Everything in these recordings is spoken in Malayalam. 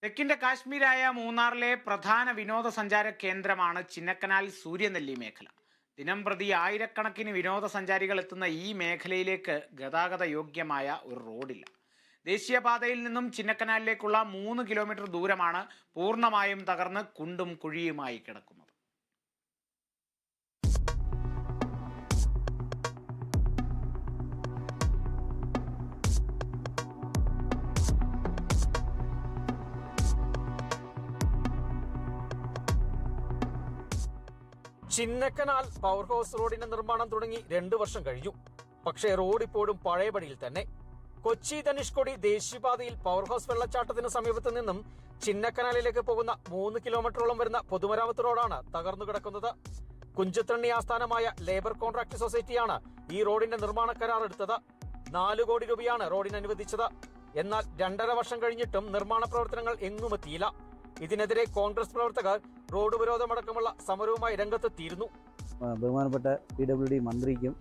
തെക്കിന്റെ കാശ്മീരായ മൂന്നാറിലെ പ്രധാന വിനോദസഞ്ചാര കേന്ദ്രമാണ് ചിന്നക്കനാൽ സൂര്യനെല്ലി മേഖല. ദിനംപ്രതി ആയിരക്കണക്കിന് വിനോദസഞ്ചാരികൾ എത്തുന്ന ഈ മേഖലയിലേക്ക് ഗതാഗത യോഗ്യമായ ഒരു റോഡില്ല. ദേശീയപാതയിൽ നിന്നും ചിന്നക്കനാലിലേക്കുള്ള 3 കിലോമീറ്റർ ദൂരമാണ് പൂർണ്ണമായും തകർന്ന് കുണ്ടും കുഴിയുമായി കിടക്കുന്നത്. ചിന്നക്കനാൽ പവർ ഹൗസ് റോഡിന്റെ നിർമ്മാണം തുടങ്ങി 2 വർഷം കഴിഞ്ഞു. പക്ഷേ റോഡ് ഇപ്പോഴും പഴയപടിയിൽ തന്നെ. കൊച്ചി ധനുഷ്കോടി ദേശീയപാതയിൽ പവർ ഹൗസ് വെള്ളച്ചാട്ടത്തിന് സമീപത്ത് നിന്നും ചിന്നക്കനാലിലേക്ക് പോകുന്ന 3 കിലോമീറ്ററോളം വരുന്ന പൊതുമരാമത്ത് റോഡാണ് തകർന്നു കിടക്കുന്നത്. കുഞ്ചത്തണ്ണി ആസ്ഥാനമായ ലേബർ കോൺട്രാക്ട് സൊസൈറ്റിയാണ് ഈ റോഡിന്റെ നിർമ്മാണ കരാർ എടുത്തത്. 4 കോടി രൂപയാണ് റോഡിന് അനുവദിച്ചത്. എന്നാൽ 2.5 വർഷം കഴിഞ്ഞിട്ടും നിർമ്മാണ പ്രവർത്തനങ്ങൾ എങ്ങുമെത്തിയില്ല. ഇതിനെതിരെ കോൺഗ്രസ് പ്രവർത്തകർ റോഡ് വിരോധമടക്കമുള്ള സമരവുമായി രംഗത്തെത്തിയിരുന്നു. ബഹുമാനപ്പെട്ട PWD മന്ത്രിക്കും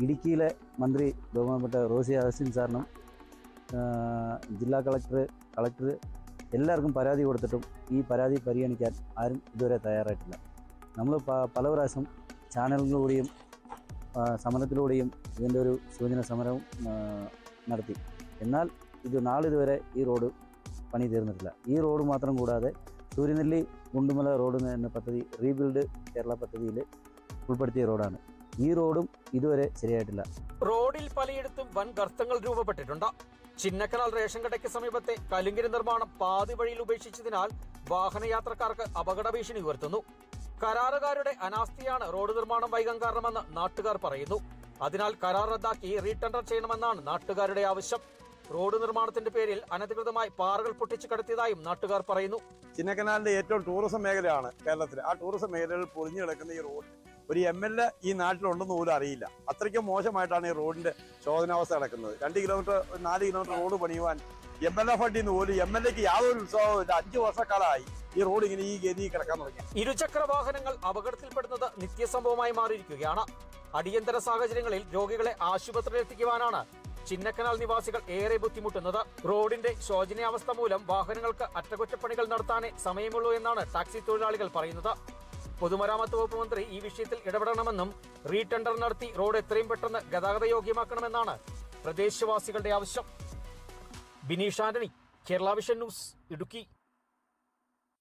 ഇടുക്കിയിലെ മന്ത്രി ബഹുമാനപ്പെട്ട റോസി അഗസ്റ്റിൻ സാറിനും ജില്ലാ കളക്ടർ എല്ലാവർക്കും പരാതി കൊടുത്തിട്ടും ഈ പരാതി പരിഗണിക്കാൻ ആരും ഇതുവരെ തയ്യാറായിട്ടില്ല. നമ്മൾ പല പ്രാവശ്യം ചാനലിലൂടെയും സമരത്തിലൂടെയും ഇതിൻ്റെ ഒരു സൂചന സമരവും നടത്തി. എന്നാൽ ഇത് നാളിതുവരെ ഈ റോഡ് പണി തീർന്നിട്ടില്ല. ഈ റോഡ് മാത്രം കൂടാതെ സൂര്യനെല്ലി ഗുണ്ടുമല റോഡ് എന്ന പദ്ധതി റീബിൽഡ് കേരള പദ്ധതിയിൽ ഉൾപ്പെടുത്തിയ റോഡാണ്. ഈ റോഡും ഇതുവരെ ശരിയായിട്ടില്ല. റോഡിൽ പലയിടത്തും വൻ ഗർത്തങ്ങൾ രൂപപ്പെട്ടിട്ടുണ്ട്. ചിന്നക്കനാൽ റേഷൻ കടയ്ക്ക് സമീപത്തെ കലുങ്കിരി നിർമ്മാണം പാതി വഴിയിൽ ഉപേക്ഷിച്ചതിനാൽ വാഹനയാത്രക്കാർക്ക് അപകട ഭീഷണി ഉയർത്തുന്നു. കരാറുകാരുടെ അനാസ്ഥയാണ് റോഡ് നിർമ്മാണം വൈകാൻ കാരണമെന്ന് നാട്ടുകാർ പറയുന്നു. അതിനാൽ കരാർ റദ്ദാക്കി റീടെൻഡർ ചെയ്യണമെന്നാണ് നാട്ടുകാരുടെ ആവശ്യം. റോഡ് നിർമ്മാണത്തിന്റെ പേരിൽ അനധികൃതമായി പാറകൾ പൊട്ടിച്ചു കടത്തിയതായും നാട്ടുകാർ പറയുന്നു. ചിന്നക്കനാലിന്റെ ഏറ്റവും ടൂറിസം മേഖലയാണ് കേരളത്തിൽ. ആ ടൂറിസം മേഖലയിൽ പൊളിഞ്ഞു കിടക്കുന്ന ഈ റോഡ് ഒരു MLA ഈ നാട്ടിലുണ്ടെന്ന് പോലും അറിയില്ല. അത്രയ്ക്കും മോശമായിട്ടാണ് ഈ റോഡിന്റെ ശോധനാവസ്ഥ കിടക്കുന്നത്. 2 കിലോമീറ്റർ 4 കിലോമീറ്റർ റോഡ് പണിയുവാൻ MLA ഫണ്ടിൽ നിന്ന് പോലും MLAക്ക് യാതൊരു ഉത്സവവും ഇല്ല. 5 വർഷക്കാലമായി ഈ റോഡ് ഇങ്ങനെ ഈ ഗതി കിടക്കാൻ തുടങ്ങി. ഇരുചക്ര വാഹനങ്ങൾ അപകടത്തിൽപ്പെടുന്നത് നിത്യസംഭവമായി മാറിയിരിക്കുകയാണ്. അടിയന്തര സാഹചര്യങ്ങളിൽ രോഗികളെ ആശുപത്രിയിൽ എത്തിക്കുവാനാണ് ചിന്നക്കനാൽ നിവാസികൾ ഏറെ ബുദ്ധിമുട്ടുന്നത്. റോഡിന്റെ ശോചനീയാവസ്ഥ മൂലം വാഹനങ്ങൾക്ക് അറ്റകുറ്റപ്പണികൾ നടത്താനേ സമയമുള്ളൂ എന്നാണ് ടാക്സി തൊഴിലാളികൾ പറയുന്നത്. പൊതുമരാമത്ത് വകുപ്പ് മന്ത്രി ഈ വിഷയത്തിൽ ഇടപെടണമെന്നും റീടെൻഡർ നടത്തി റോഡ് എത്രയും പെട്ടെന്ന് ഗതാഗത യോഗ്യമാക്കണമെന്നാണ് പ്രദേശവാസികളുടെ ആവശ്യം. Bineesh Antony, Kerala vision news, Idukki.